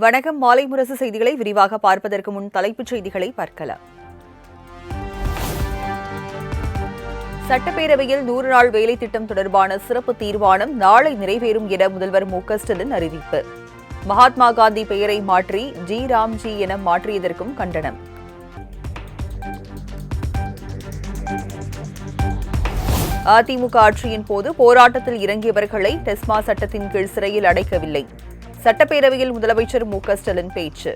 வணக்கம். மாலை முரசு செய்திகளை விரிவாக பார்ப்பதற்கு முன் தலைப்புச் செய்திகளை பார்க்கலாம். சட்டப்பேரவையில் 100 நாள் வேலை திட்டம் தொடர்பான சிறப்பு தீர்மானம் நாளை நிறைவேறும் என முதல்வர் மு.க.ஸ்டாலின் அறிவிப்பு. மகாத்மா காந்தி பெயரை மாற்றி ஜி ராம்ஜி என மாற்றியதற்கும் கண்டனம். அதிமுக ஆட்சியின் போது போராட்டத்தில் இறங்கியவர்களை டெஸ்மா சட்டத்தின் கீழ் சிறையில் அடைக்கவில்லை. சட்டப்பேரவையில் முதலமைச்சர் மு.க.ஸ்டாலின் பேச்சு.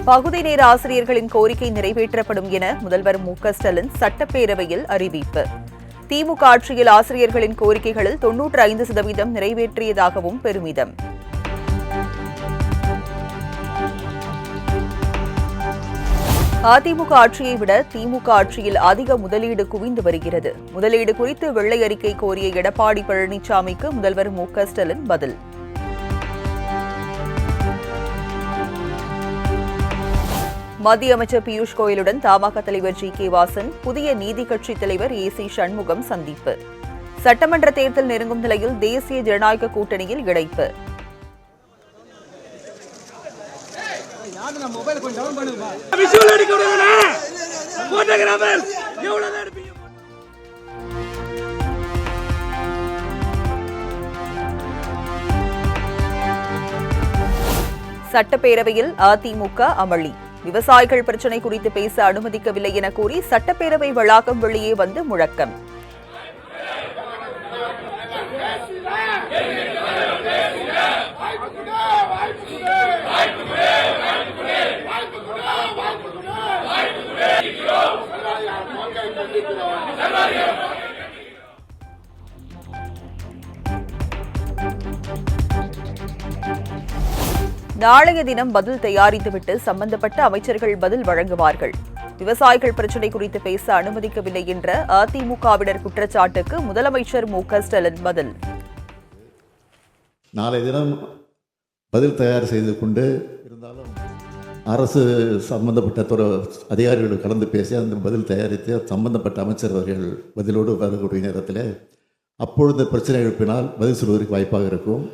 பகுதி நேர ஆசிரியர்களின் கோரிக்கை நிறைவேற்றப்படும் என முதல்வர் மு.க.ஸ்டாலின் சட்டப்பேரவையில் அறிவிப்பு. திமுக ஆட்சியில் ஆசிரியர்களின் கோரிக்கைகளில் 95% நிறைவேற்றியதாகவும் பெருமிதம். அதிமுக ஆட்சியை விட திமுக ஆட்சியில் அதிக முதலீடு குவிந்து வருகிறது. முதலீடு குறித்து வெள்ளை அறிக்கை கோரிய எடப்பாடி பழனிசாமிக்கு முதல்வர் மு.க.ஸ்டாலின் பதில். மத்திய அமைச்சர் பியூஷ் கோயலுடன் தமாக தலைவர் ஜி.கே. வாசன், புதிய நீதி கட்சி தலைவர் ஏ.சி. சண்முகம் சந்திப்பு. சட்டமன்ற தேர்தல் நெருங்கும் நிலையில் தேசிய ஜனநாயக கூட்டணியில் இணைப்பு. சட்டப்பேரவையில் அதிமுக அமளி. விவசாயிகள் பிரச்சினை குறித்து பேச அனுமதிக்கவில்லை என கூறி சட்டப்பேரவை வளாகம் வெளியே வந்து முழக்கம். நாளைய தினம் பதில் தயாரித்துவிட்டு சம்பந்தப்பட்ட அமைச்சர்கள் பதில் வழங்குவார்கள். விவசாயிகள் பிரச்சினை குறித்து பேச அனுமதிக்கவில்லை என்ற அதிமுகவினர் குற்றச்சாட்டுக்கு முதலமைச்சர் மு.க.ஸ்டாலின் பதில். நாளைய தினம் பதில் தயார் செய்து கொண்டு இருந்தாலும் அரசு சம்பந்தப்பட்ட அதிகாரிகளோடு கலந்து பேசி அந்த பதில் தயாரித்து சம்பந்தப்பட்ட அமைச்சர் அவர்கள் பதிலோடு வரக்கூடிய நேரத்தில் அப்பொழுது பிரச்சனை எழுப்பினால் பதில் சொல்வதற்கு வாய்ப்பாக இருக்கும்.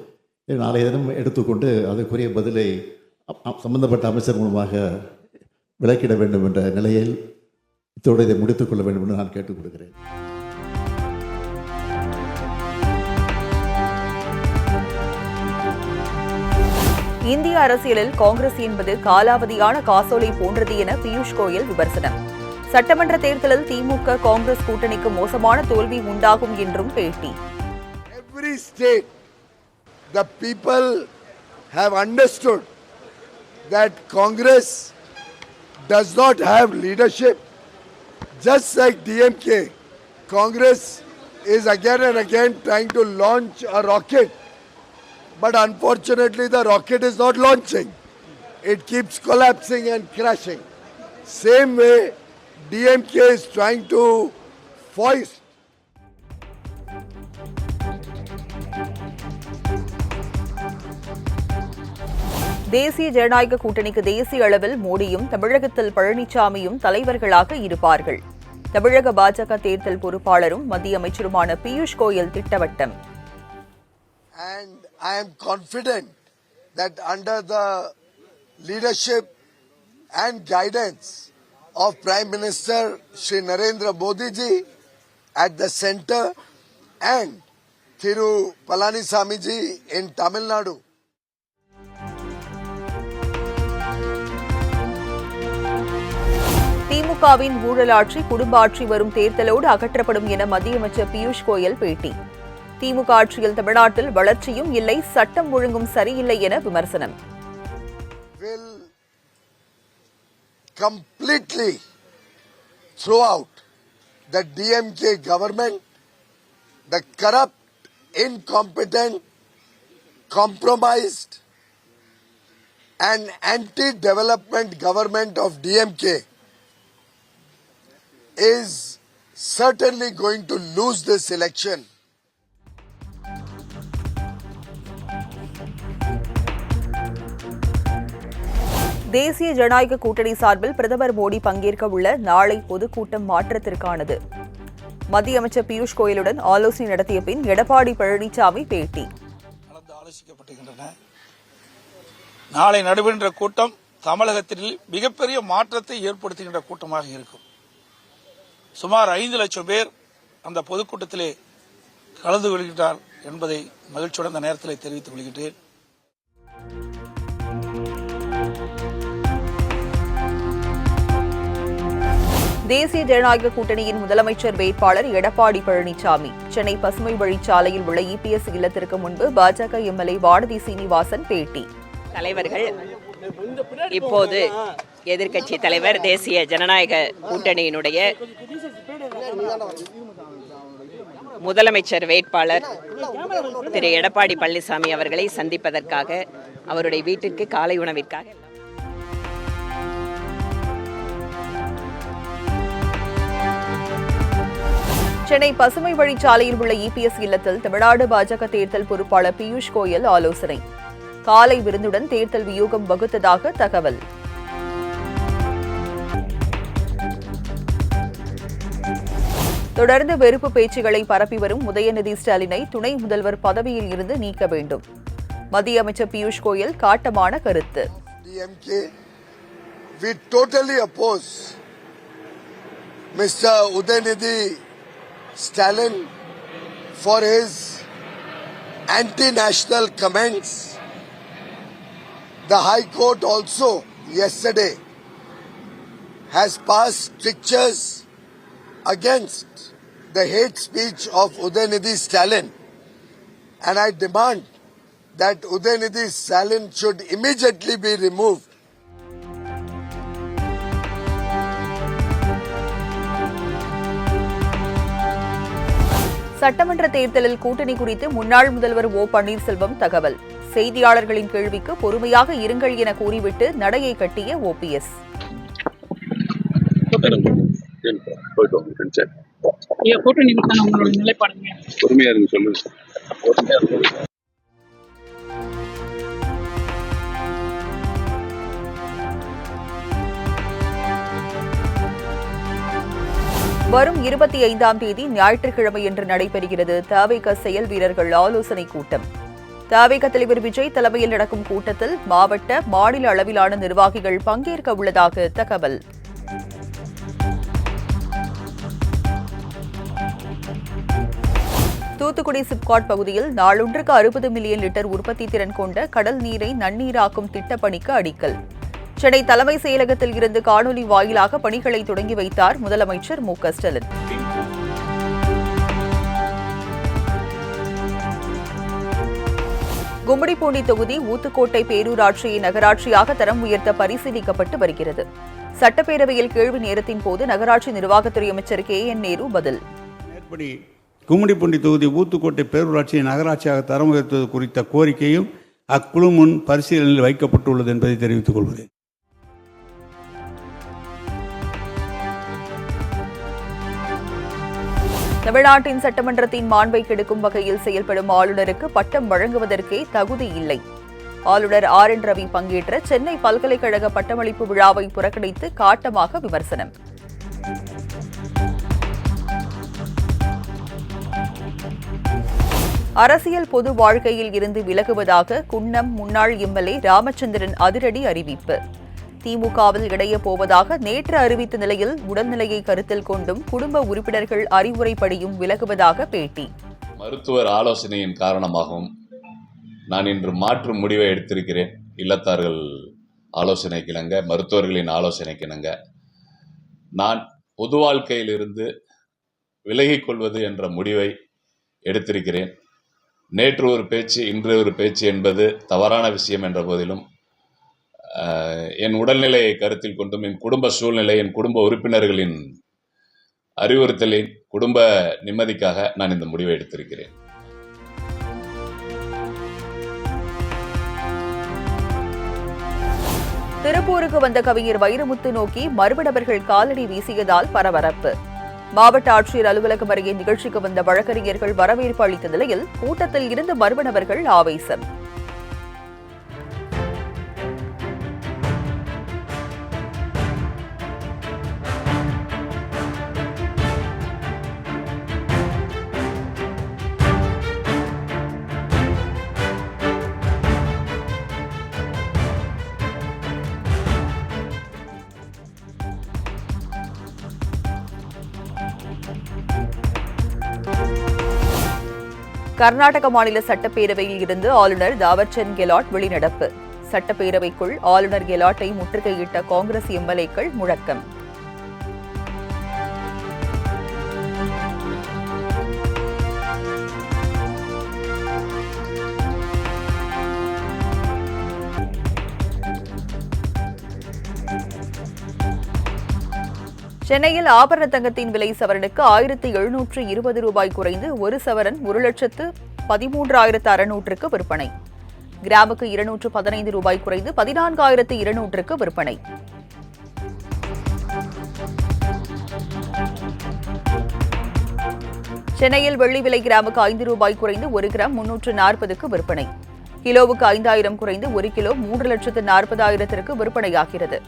நாளைய தினம் எடுத்துக்கொண்டு அதற்குரிய பதிலை சம்பந்தப்பட்ட அமைச்சர் மூலமாக விளக்கிட வேண்டும் என்ற நிலையில் இத்தோடு இதை முடித்துக் கொள்ள வேண்டும் என்று நான் கேட்டுக் கொடுக்கிறேன். இந்திய அரசியலில் காங்கிரஸ் என்பது காலாவதியான காசோலை போன்றது என பியூஷ் கோயல் விமர்சனம். சட்டமன்ற தேர்தலில் திமுக காங்கிரஸ் கூட்டணிக்கு மோசமான தோல்வி உண்டாகும் என்றும் பேட்டி. The people have understood that Congress does not have leadership. Just like DMK, Congress is again and again trying to launch a rocket. But unfortunately, the rocket is not launching. It keeps collapsing and crashing. Same way, DMK is trying to foist. தேசிய ஜனநாயக கூட்டணிக்கு தேசிய அளவில் மோடியும் தமிழகத்தில் பழனிசாமியும் தலைவர்களாக இருப்பார்கள். தமிழக பாஜக தேர்தல் பொறுப்பாளரும் மத்திய அமைச்சருமான Piyush Goyal திட்டவட்டம். And I am confident that under the leadership and guidance of Prime Minister Shri Narendra Modi ji at the center and Thiru Palaniswamy ji in Tamil Nadu. திமுகவின் ஊழலாட்சி குடும்ப ஆட்சி வரும் தேர்தலோடு அகற்றப்படும் என மத்திய அமைச்சர் பியூஷ் கோயல் பேட்டி. திமுக ஆட்சியில் தமிழ்நாட்டில் வளர்ச்சியும் இல்லை, சட்டம் ஒழுங்கும் சரியில்லை என விமர்சனம். Will completely throw out the DMK government, the corrupt, incompetent, compromised and anti-development government of DMK is certainly going to lose this election. தேசிய ஜனநாயக கூட்டணி சார்பில் பிரதமர் மோடி பங்கேற்க உள்ள நாளை பொதுக்கூட்டம் மாற்றத்திற்கானது. மத்திய அமைச்சர் பியூஷ் கோயலுடன் ஆலோசனை நடத்திய பின் எடப்பாடி பழனிசாமி பேட்டி. ஆலோசிக்கப்பட்டிருக்கின்றன. நாளை நடைபெறுகின்ற கூட்டம் தமிழகத்தில் மிகப்பெரிய மாற்றத்தை ஏற்படுத்துகின்ற கூட்டமாக இருக்கும். சுமார் 5 லட்சம் பேர் அந்த பொதுக்கூட்டத்திலே கலந்து கொள்கிறார் என்பதை மகிழ்ச்சியுடன் இந்த நேரத்தில் தெரிவித்துக் கொள்கிறேன். தேசிய ஜனநாயக கூட்டணியின் முதலமைச்சர் வேட்பாளர் எடப்பாடி பழனிசாமி சென்னை பசுமை வழிச்சாலையில் உள்ள இபிஎஸ் இல்லத்திற்கு முன்பு பாஜக எம்எல்ஏ வானதி சீனிவாசன் பேட்டி. தலைவர்கள் இப்போது எதிர்க்கட்சி தலைவர் தேசிய ஜனநாயக கூட்டணியினுடைய முதலமைச்சர் வேட்பாளர் திரு எடப்பாடி பழனிசாமி அவர்களை சந்திப்பதற்காக அவருடைய வீட்டிற்கு காலை உணவிற்காக சென்னை பசுமை வழிச்சாலையில் உள்ள இபிஎஸ் இல்லத்தில் தமிழ்நாடு பாஜக தேர்தல் பொறுப்பாளர் பியூஷ் கோயல் ஆலோசனை. காலை விருந்துடன் தேர்தல் வியூகம் வகுத்ததாக தகவல். தொடர்ந்து வெறுப்பு பேச்சுகளை பரப்பி வரும் உதயநிதி ஸ்டாலினை துணை முதல்வர் பதவியில் இருந்து நீக்க வேண்டும். மத்திய அமைச்சர் பியூஷ் கோயல் காட்டமான கருத்து. We totally oppose Mr. Udayanidhi Stalin for his anti-national comments. The High Court also yesterday has passed strictures against the hate speech of Udayanidhi Stalin, and I demand that Udayanidhi Stalin should immediately be removed. சட்டமன்ற தேர்தலில் கூட்டணி குறித்து முன்னாள் முதல்வர் ஓ பன்னீர்செல்வம் தகவல். செய்தியாளர்களின் கேள்விக்கு பொறுமையாக இருங்கள் என கூறிவிட்டு நடையை கட்டிய ஓபிஎஸ். வரும் 25ஆம் தேதி ஞாயிற்றுக்கிழமையன்று நடைபெறுகிறது தவேக செயல் வீரர்கள் ஆலோசனை கூட்டம். தவேக தலைவர் விஜய் தலைமையில் நடக்கும் கூட்டத்தில் மாவட்ட, மாநில அளவிலான நிர்வாகிகள் பங்கேற்க உள்ளதாக தகவல். தூத்துக்குடி சிப்காட் பகுதியில் நாளொன்றுக்கு 60 மில்லியன் லிட்டர் உற்பத்தி திறன் கொண்ட கடல் நீரை நன்னீராக்கும் திட்டப்பணிக்கு அடிக்கல். சென்னை தலைமை செயலகத்தில் இருந்து காணொலி வாயிலாக பணிகளை தொடங்கி வைத்தார் முதலமைச்சர் மு க ஸ்டாலின். கும்மிடிப்பூண்டி தொகுதி ஊத்துக்கோட்டை பேரூராட்சியை நகராட்சியாக தரம் உயர்த்த பரிசீலிக்கப்பட்டு வருகிறது. சட்டப்பேரவையில் கேள்வி நேரத்தின் போது நகராட்சி நிர்வாகத்துறை அமைச்சர் KN நேரு பதில். கும்மிடிப்பூண்டி தொகுதி ஊத்துக்கோட்டை பேரூராட்சியை நகராட்சியாக தரம் உயர்த்துவது குறித்த கோரிக்கையும் அக்குழு முன் பரிசீலனையில் வைக்கப்பட்டுள்ளது என்பதை தெரிவித்துக் கொள்கிறேன். தமிழ்நாட்டின் சட்டமன்றத்தின் மாண்பை கெடுக்கும் வகையில் செயல்படும் ஆளுநருக்கு பட்டம் வழங்குவதற்கே தகுதி இல்லை. ஆளுநர் RN ரவி பங்கேற்ற சென்னை பல்கலைக்கழக பட்டமளிப்பு விழாவை புறக்கணித்து காட்டமாக விமர்சனம். அரசியல் பொது வாழ்க்கையில் இருந்து விலகுவதாக குன்னம் முன்னாள் MLA ராமச்சந்திரன் அதிரடி அறிவிப்பு. திமுகவில் இணையப் போவதாக நேற்று அறிவித்த நிலையில் உடல்நிலையை கருத்தில் கொண்டும் குடும்ப உறுப்பினர்கள் அறிவுரைப்படியும் விலகுவதாக பேட்டி. மருத்துவர் ஆலோசனையின் காரணமாகவும் நான் இன்று மாற்று முடிவை எடுத்திருக்கிறேன். இல்லத்தார்கள் ஆலோசனைக்கிணங்க, மருத்துவர்களின் ஆலோசனைக்கிணங்க நான் பொது வாழ்க்கையிலிருந்து விலகிக் கொள்வது என்ற முடிவை எடுத்திருக்கிறேன். நேற்று ஒரு பேச்சு, இன்று ஒரு பேச்சு என்பது தவறான விஷயம் என்ற போதிலும் என் உடல்நிலையை கருத்தில் கொண்டும், என் குடும்ப சூழ்நிலை, என் குடும்ப உறுப்பினர்களின் அறிவுறுத்தலின் குடும்ப நிம்மதிக்காக நான் இந்த முடிவை எடுத்திருக்கிறேன். திருப்பூருக்கு வந்த கவிஞர் வைரமுத்து நோக்கி மர்ம நபர்கள் காலடி வீசியதால் பரபரப்பு. மாவட்ட ஆட்சியர் அலுவலகம் அருகே நிகழ்ச்சிக்கு வந்த வழக்கறிஞர்கள் வரவேற்பு அளித்த நிலையில் கூட்டத்தில் இருந்த மர்ம நபர்கள் ஆவேசம். கர்நாடக மாநில சட்டப்பேரவையில் இருந்து ஆளுநர் தாவர்சந்த் கெலாட் வெளிநடப்பு. சட்டப்பேரவைக்குள் ஆளுநர் கெலாட்டை முற்றுகையிட்ட காங்கிரஸ் எம்எல்ஏக்கள் முழக்கம். சென்னையில் ஆபரண தங்கத்தின் விலை சவரனுக்கு 1720 ரூபாய் குறைந்து ஒரு சவரன் 1,13,600க்கு விற்பனை. கிராமுக்கு 215 ரூபாய் குறைந்து 14,200க்கு விற்பனை. சென்னையில் வெள்ளி விலை கிராமுக்கு 5 ரூபாய் குறைந்து 1 கிராம் 340க்கு விற்பனை. கிலோவுக்கு 5,000 குறைந்து 1 கிலோ 3,40,000க்கு விற்பனையாகிறது.